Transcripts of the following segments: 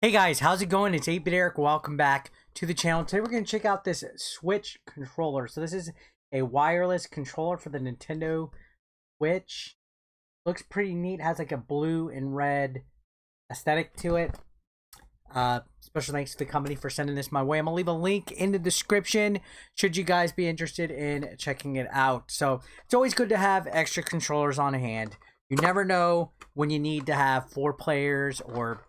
Hey guys, how's it going? It's 8-Bit Eric. Welcome back to the channel. Today we're going to check out this Switch controller. So this is a wireless controller for the Nintendo Switch. Looks pretty neat. Has like a blue and red aesthetic to it. Special thanks to the company for sending this my way. I'm going to leave a link in the description should you guys be interested in checking it out. So it's always good to have extra controllers on hand. You never know when you need to have 4 players or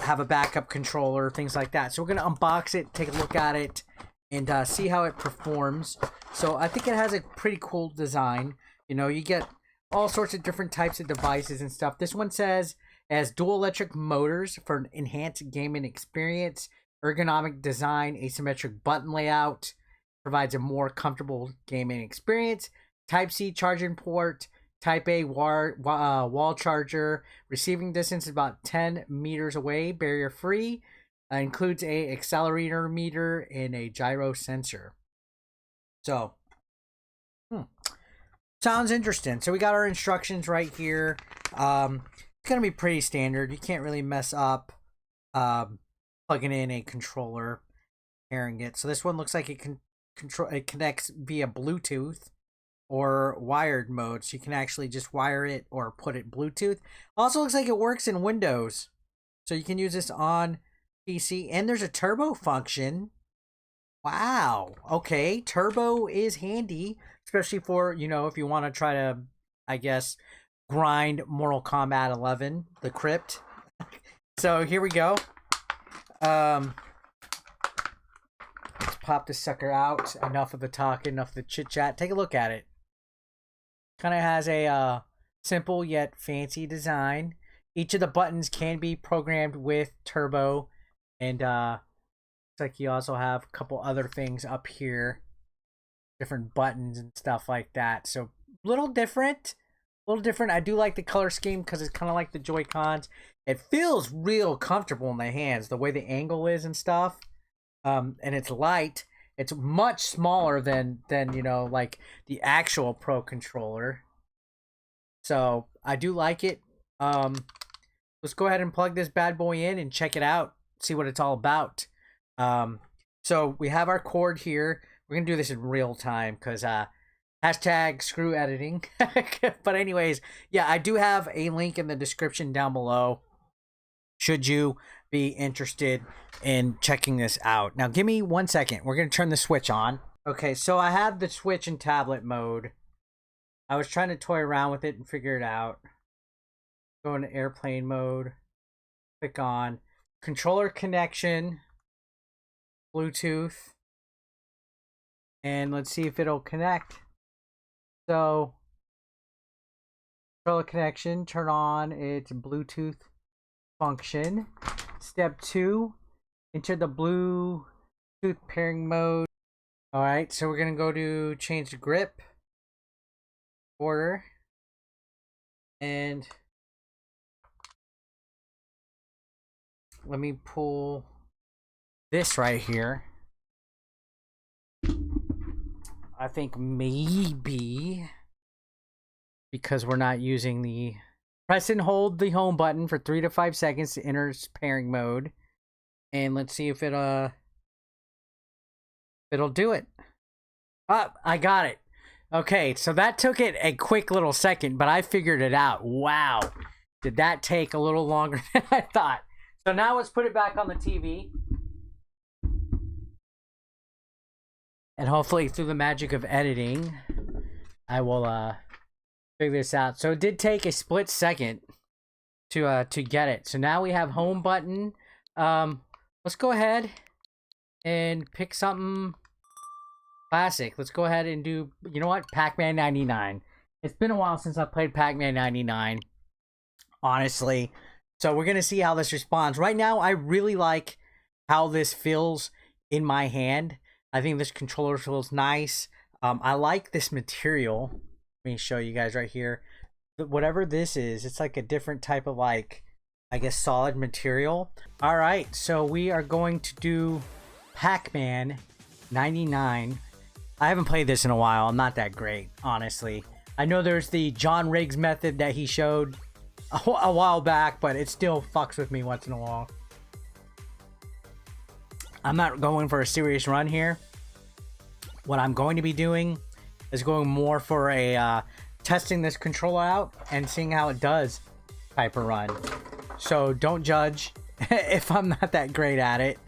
have a backup controller, things like that. So we're gonna unbox it, take a look at it, and see how it performs. So I think it has a pretty cool design. You get all sorts of different types of devices and stuff. This one says it has dual electric motors for an enhanced gaming experience, ergonomic design, asymmetric button layout, provides a more comfortable gaming experience, Type-C charging port, Type A wall charger, receiving distance is about 10 meters away, barrier free, includes a accelerometer meter and a gyro sensor. So, sounds interesting. So we got our instructions right here. It's gonna be pretty standard. You can't really mess up plugging in a controller, pairing it. So this one looks like it connects via Bluetooth or wired mode, so you can actually just wire it or put it Bluetooth. Also looks like it works in Windows, so you can use this on PC. And there's a turbo function. Wow. Okay, turbo is handy, especially for if you want to try to, I guess, grind Mortal Kombat 11, the Crypt. So here we go. Let's pop this sucker out. Enough of the talk, enough of the chit chat. Take a look at it. Kind of has a simple yet fancy design. Each of the buttons can be programmed with turbo, and looks like you also have a couple other things up here, different buttons and stuff like that. So a little different. I do like the color scheme because it's kind of like the Joy-Cons. It feels real comfortable in the hands, the way the angle is and stuff. And it's light. It's much smaller than like the actual Pro controller. So I do like it. Let's go ahead and plug this bad boy in and check it out. See what it's all about. So we have our cord here. We're gonna do this in real time because hashtag screw editing. But anyways, yeah, I do have a link in the description down below should you be interested in checking this out. Now give me 1 second. We're gonna turn the Switch on. Okay, so I have the Switch in tablet mode. I was trying to toy around with it and figure it out. Go into airplane mode, click on controller connection, Bluetooth, and let's see if it'll connect. So controller connection, turn on its Bluetooth function. Step 2, enter the Bluetooth pairing mode. Alright, so we're going to go to change the grip order. And let me pull this right here. I think maybe because we're not using the press and hold the home button for 3 to 5 seconds to enter pairing mode. And let's see if it'll do it. Ah, I got it. Okay, so that took it a quick little second, but I figured it out. Wow. Did that take a little longer than I thought. So now let's put it back on the TV. And hopefully through the magic of editing, I will figure this out. So it did take a split second to get it. So now we have home button. Let's go ahead and pick something classic. Let's go ahead and do, you know what? PacMan 99. It's been a while since I played PacMan 99, honestly. So we're going to see how this responds. Right now, I really like how this feels in my hand. I think this controller feels nice. I like this material. Let me show you guys right here. Whatever this is, it's like a different type of, like, I guess, solid material. All right, so we are going to do PacMan 99. I haven't played this in a while. I'm not that great, honestly. I know there's the John Riggs method that he showed a while back, but it still fucks with me once in a while. I'm not going for a serious run here. What I'm going to be doing is going more for a testing this controller out and seeing how it does type of run. So don't judge if I'm not that great at it.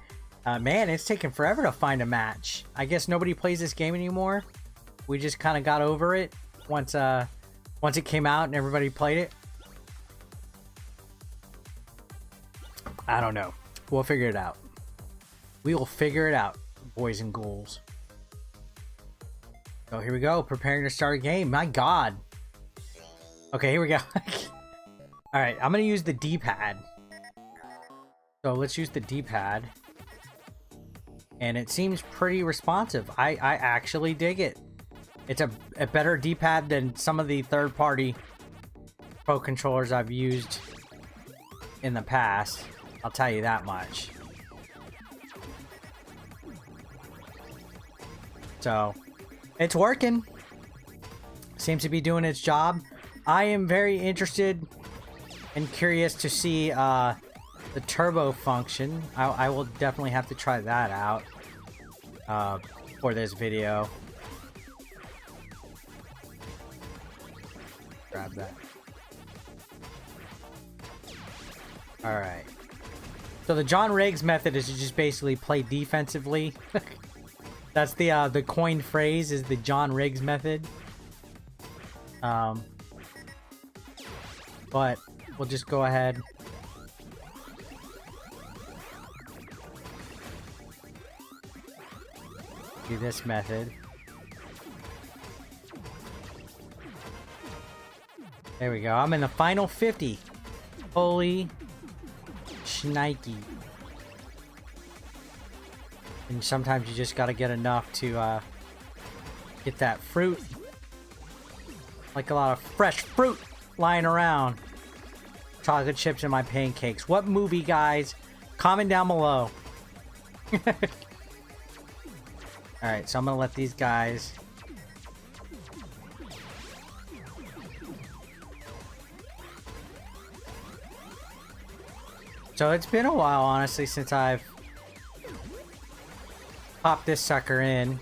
Man, it's taken forever to find a match. I guess nobody plays this game anymore. We just kind of got over it once it came out and everybody played it. I don't know. We'll figure it out. We will figure it out, boys and ghouls. So here we go, preparing to start a game. My God. Okay, here we go. All right, I'm gonna use the D-pad. So let's use the D-pad. And it seems pretty responsive. I actually dig it. It's a better D-pad than some of the third-party Pro controllers I've used in the past. I'll tell you that much. So, it's working. Seems to be doing its job. I am very interested and curious to see the turbo function. I will definitely have to try that out for this video. Grab that. Alright. So the John Riggs method is to just basically play defensively. That's the coined phrase, is the John Riggs method. But we'll just go ahead. Do this method. There we go. I'm in the final 50. Holy shnikey. And sometimes you just gotta get enough to get that fruit. Like a lot of fresh fruit lying around. Chocolate chips in my pancakes. What movie, guys? Comment down below. Alright, so I'm gonna let these guys... So it's been a while, honestly, since I've popped this sucker in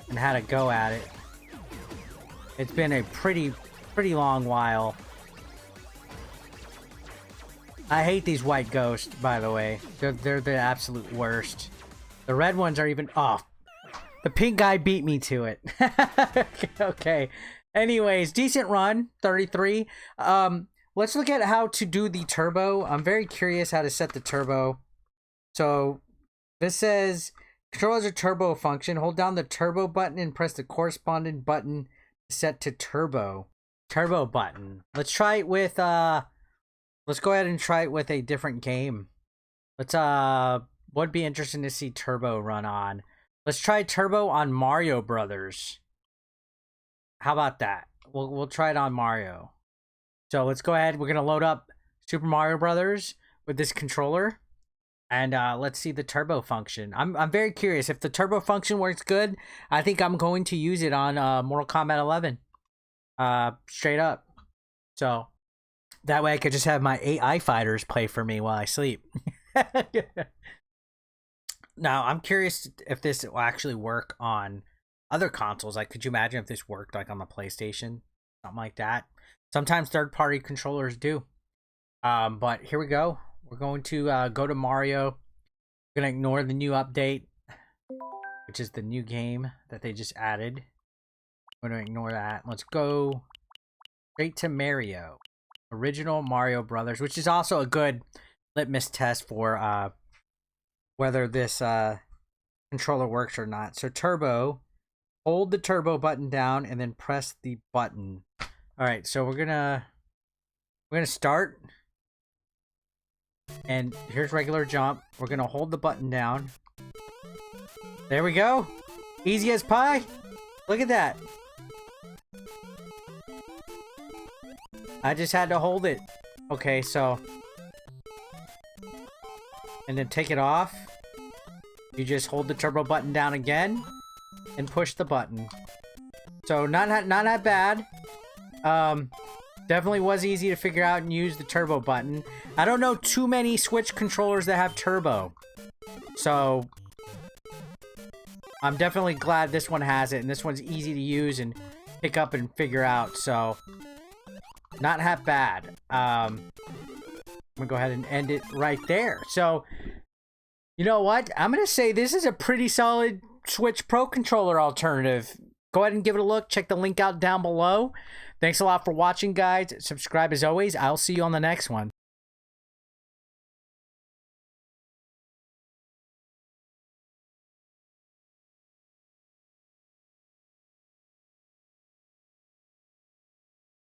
and had a go at it. It's been a pretty long while. I hate these white ghosts, by the way. They're the absolute worst. The red ones are even... Oh, the pink guy beat me to it. Okay. Anyways, decent run, 33. Let's look at how to do the turbo. I'm very curious how to set the turbo. So this says control has a turbo function. Hold down the turbo button and press the corresponding button set to turbo. Turbo button. Let's try it with let's go ahead and try it with a different game. Let's would be interesting to see turbo run on. Let's try turbo on Mario Brothers. How about that? We'll try it on Mario. So let's go ahead. We're gonna load up Super Mario Brothers with this controller, and let's see the turbo function. I'm very curious if the turbo function works good. I think I'm going to use it on Mortal Kombat 11, straight up. So that way I could just have my AI fighters play for me while I sleep. Now I'm curious if this will actually work on other consoles. Like, could you imagine if this worked like on the PlayStation, something like that? Sometimes third-party controllers do. But here we go. We're going to go to Mario. We're going to ignore the new update, which is the new game that they just added. We're going to ignore that. Let's go straight to Mario. Original Mario Brothers, which is also a good litmus test for whether this controller works or not. So turbo, hold the turbo button down and then press the button. All right, so we're gonna start, and here's regular jump. We're gonna hold the button down. There we go, easy as pie. Look at that. I just had to hold it. Okay, so, and then take it off. You just hold the turbo button down again and push the button. So not that bad. Definitely was easy to figure out and use the turbo button. I don't know too many Switch controllers that have turbo. So I'm definitely glad this one has it, and this one's easy to use and pick up and figure out. So not half bad. I'm gonna go ahead and end it right there. So you know what? I'm gonna say this is a pretty solid Switch Pro Controller alternative. Go ahead and give it a look. Check the link out down below. Thanks a lot for watching, guys. Subscribe as always. I'll see you on the next one.